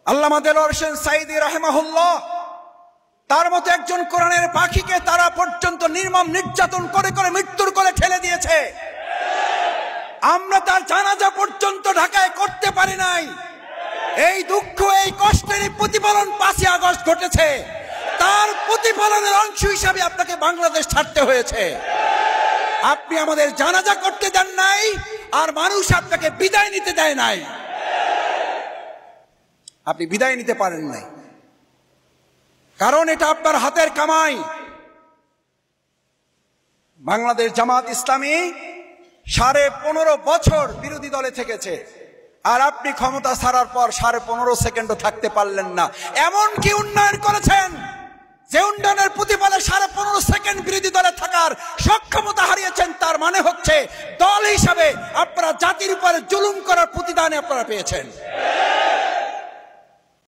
আল্লামা দেলোয়ার হোসেন সাঈদী রাহিমাহুল্লাহ তার মতো একজন কোরআনের পাখিকে তারা পর্যন্ত নির্মম নির্যাতন করে করে মৃত্যুর কোলে ঠেলে দিয়েছে। আমরা তার জানাজা পর্যন্ত ঢাকায় করতে পারি নাই। এই দুঃখ এই কষ্টের প্রতিফলন 5ই আগস্ট ঘটেছে। তার প্রতিফলনের অংশ হিসাবে আপনাকে বাংলাদেশ ছাড়তে হয়েছে। আপনি আমাদের জানাজা করতে দেন নাই, আর মানুষ আপনাকে বিদায় নিতে দেয় নাই। আপনি বিদায় নিতে পারেন নাই, কারণ এটা আপনার হাতের কামাই। বাংলাদেশ জামাত ইসলামী 15.5 বছর বিরোধী দলে থেকেছে, আর আপনি ক্ষমতা ছাড়ার পর 15.5 সেকেন্ডও থাকতে পারলেন না। এমন কি উন্নয়ন করেছেন যে উন্নয়নের প্রতিফলে 15.5 সেকেন্ড বিরোধী দলে থাকার সক্ষমতা হারিয়েছেন? তার মানে হচ্ছে দল হিসাবে আপনারা জাতির উপরে জুলুম করার প্রতিদানে আপনারা পেয়েছেন।